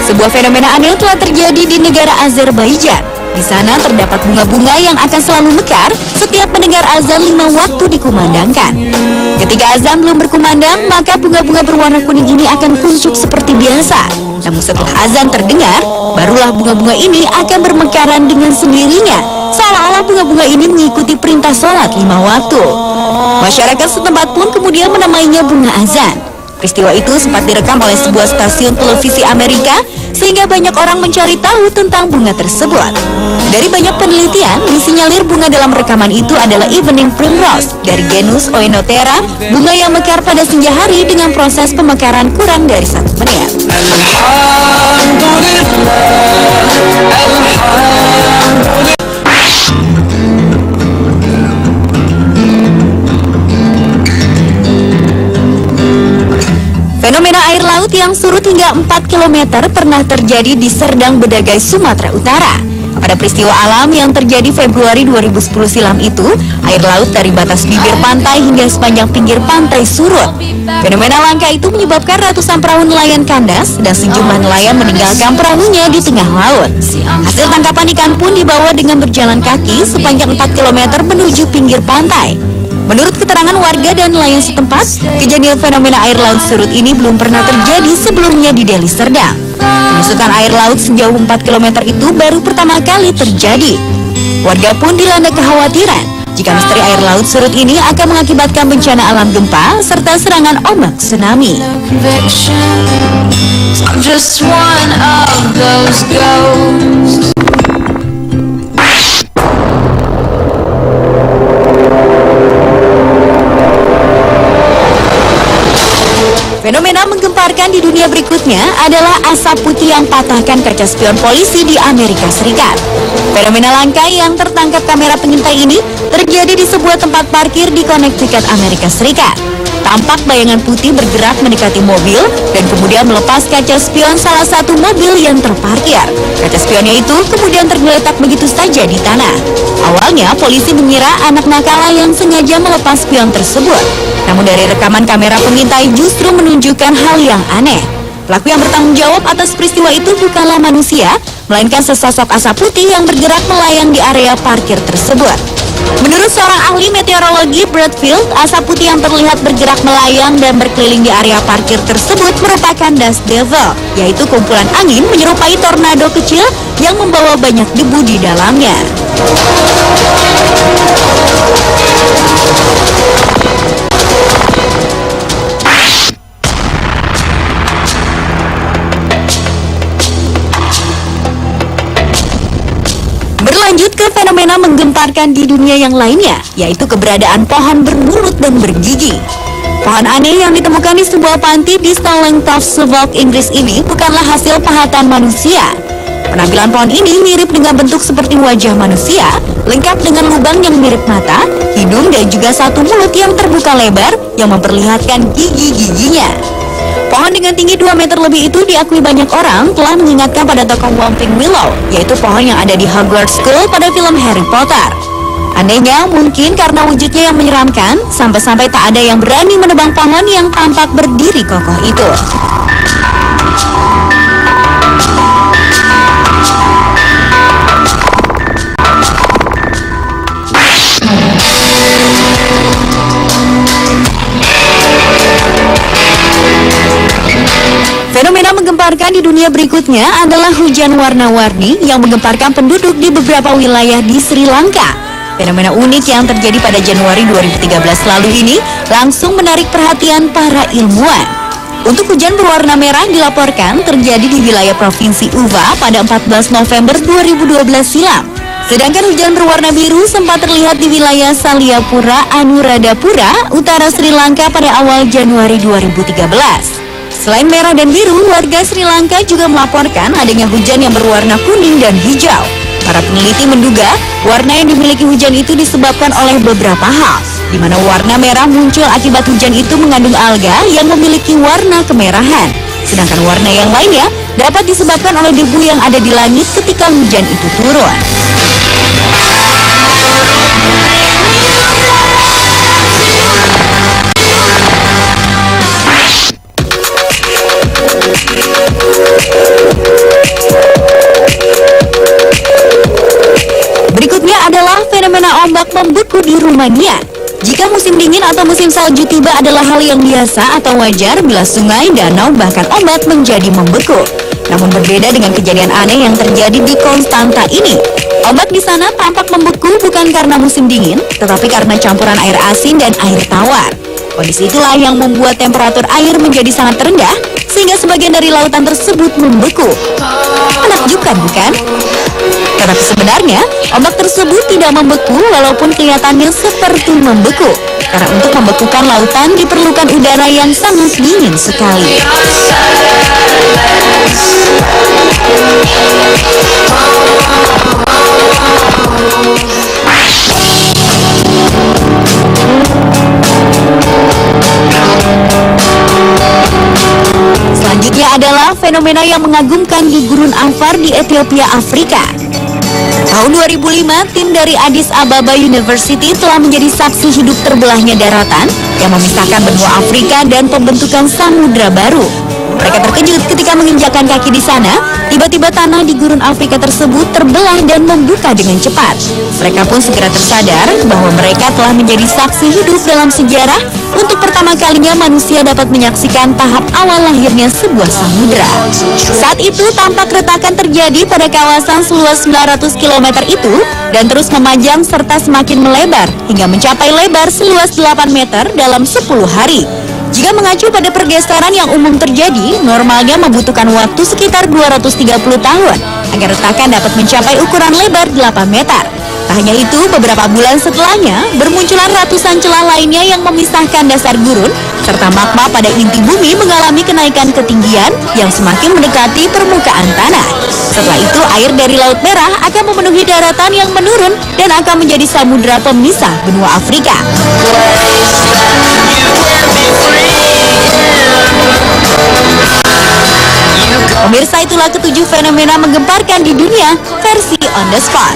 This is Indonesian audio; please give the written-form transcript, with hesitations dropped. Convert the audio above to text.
Sebuah fenomena aneh telah terjadi di negara Azerbaijan. Di sana terdapat bunga-bunga yang akan selalu mekar setiap mendengar azan 5 waktu dikumandangkan. Ketika azan belum berkumandang, maka bunga-bunga berwarna kuning ini akan kuncup seperti biasa. Namun setelah azan terdengar, barulah bunga-bunga ini akan bermekaran dengan sendirinya, seolah-olah bunga-bunga ini mengikuti perintah sholat 5 waktu. Masyarakat setempat pun kemudian menamainya bunga azan. Peristiwa itu sempat direkam oleh sebuah stasiun televisi Amerika, sehingga banyak orang mencari tahu tentang bunga tersebut. Dari banyak penelitian, disinyalir bunga dalam rekaman itu adalah evening primrose dari genus Oenothera, bunga yang mekar pada senja hari dengan proses pemekaran kurang dari 1 menit. Fenomena air laut yang surut hingga 4 km pernah terjadi di Serdang Bedagai, Sumatera Utara. Pada peristiwa alam yang terjadi Februari 2010 silam itu, air laut dari batas bibir pantai hingga sepanjang pinggir pantai surut. Fenomena langka itu menyebabkan ratusan perahu nelayan kandas dan sejumlah nelayan meninggalkan perahunya di tengah laut. Hasil tangkapan ikan pun dibawa dengan berjalan kaki sepanjang 4 km menuju pinggir pantai. Menurut keterangan warga dan nelayan setempat, kejadian fenomena air laut surut ini belum pernah terjadi sebelumnya di Deli Serdang. Penyusutan air laut sejauh 4 km itu baru pertama kali terjadi. Warga pun dilanda kekhawatiran jika misteri air laut surut ini akan mengakibatkan bencana alam gempa serta serangan ombak tsunami. Fenomena menggemparkan di dunia berikutnya adalah asap putih yang patahkan kaca spion polisi di Amerika Serikat. Fenomena langka yang tertangkap kamera pengintai ini terjadi di sebuah tempat parkir di Connecticut, Amerika Serikat. Tampak bayangan putih bergerak mendekati mobil dan kemudian melepas kaca spion salah satu mobil yang terparkir. Kaca spionnya itu kemudian tergeletak begitu saja di tanah. Awalnya polisi mengira anak nakal yang sengaja melepas spion tersebut. Namun dari rekaman kamera pengintai justru menunjukkan hal yang aneh. Pelaku yang bertanggung jawab atas peristiwa itu bukanlah manusia, melainkan sesosok asap putih yang bergerak melayang di area parkir tersebut. Menurut seorang ahli meteorologi Bradfield, asap putih yang terlihat bergerak melayang dan berkeliling di area parkir tersebut merupakan dust devil, yaitu kumpulan angin menyerupai tornado kecil yang membawa banyak debu di dalamnya. Berlanjut ke fenomena menggemparkan di dunia yang lainnya, yaitu keberadaan pohon bermulut dan bergigi. Pohon aneh yang ditemukan di sebuah panti di Stallington, Suffolk, Inggris ini bukanlah hasil pahatan manusia. Penampilan pohon ini mirip dengan bentuk seperti wajah manusia, lengkap dengan lubang yang mirip mata, hidung, dan juga satu mulut yang terbuka lebar yang memperlihatkan gigi-giginya. Pohon dengan tinggi 2 meter lebih itu diakui banyak orang telah mengingatkan pada tokoh Whomping Willow, yaitu pohon yang ada di Hogwarts School pada film Harry Potter. Anehnya, mungkin karena wujudnya yang menyeramkan, sampai-sampai tak ada yang berani menebang pohon yang tampak berdiri kokoh itu. Fenomena menggemparkan di dunia berikutnya adalah hujan warna-warni yang menggemparkan penduduk di beberapa wilayah di Sri Lanka. Fenomena unik yang terjadi pada Januari 2013 lalu ini langsung menarik perhatian para ilmuwan. Untuk hujan berwarna merah dilaporkan terjadi di wilayah Provinsi Uva pada 14 November 2012 silam. Sedangkan hujan berwarna biru sempat terlihat di wilayah Saliapura, Anuradhapura, utara Sri Lanka pada awal Januari 2013. Selain merah dan biru, warga Sri Lanka juga melaporkan adanya hujan yang berwarna kuning dan hijau. Para peneliti menduga warna yang dimiliki hujan itu disebabkan oleh beberapa hal, di mana warna merah muncul akibat hujan itu mengandung alga yang memiliki warna kemerahan. Sedangkan warna yang lainnya dapat disebabkan oleh debu yang ada di langit ketika hujan itu turun. adalah fenomena ombak membeku di Rumania. Jika musim dingin atau musim salju tiba adalah hal yang biasa atau wajar bila sungai, danau, bahkan ombak menjadi membeku. Namun berbeda dengan kejadian aneh yang terjadi di Konstanta ini. Ombak di sana tampak membeku bukan karena musim dingin, tetapi karena campuran air asin dan air tawar. Kondisi itulah yang membuat temperatur air menjadi sangat rendah, sehingga sebagian dari lautan tersebut membeku. Menakjubkan, bukan? Tetapi sebenarnya, ombak tersebut tidak membeku walaupun kelihatannya seperti membeku. Karena untuk membekukan lautan diperlukan udara yang sangat dingin sekali. Selanjutnya adalah fenomena yang mengagumkan di Gurun Anfar di Ethiopia, Afrika. Tahun 2005, tim dari Addis Ababa University telah menjadi saksi hidup terbelahnya daratan yang memisahkan benua Afrika dan pembentukan samudra baru. Mereka terkejut ketika menginjakkan kaki di sana, tiba-tiba tanah di gurun Afrika tersebut terbelah dan membuka dengan cepat. Mereka pun segera tersadar bahwa mereka telah menjadi saksi hidup dalam sejarah untuk pertama kalinya manusia dapat menyaksikan tahap awal lahirnya sebuah samudra. Saat itu tampak retakan terjadi pada kawasan seluas 900 km itu dan terus memanjang serta semakin melebar hingga mencapai lebar seluas 8 meter dalam 10 hari. Jika mengacu pada pergeseran yang umum terjadi, normalnya membutuhkan waktu sekitar 230 tahun agar retakan dapat mencapai ukuran lebar 8 meter. Tak hanya itu, beberapa bulan setelahnya, bermunculan ratusan celah lainnya yang memisahkan dasar gurun, serta magma pada inti bumi mengalami kenaikan ketinggian yang semakin mendekati permukaan tanah. Setelah itu, air dari Laut Merah akan memenuhi daratan yang menurun dan akan menjadi samudra pemisah benua Afrika. Pemirsa, itulah ketujuh fenomena menggemparkan di dunia versi On The Spot.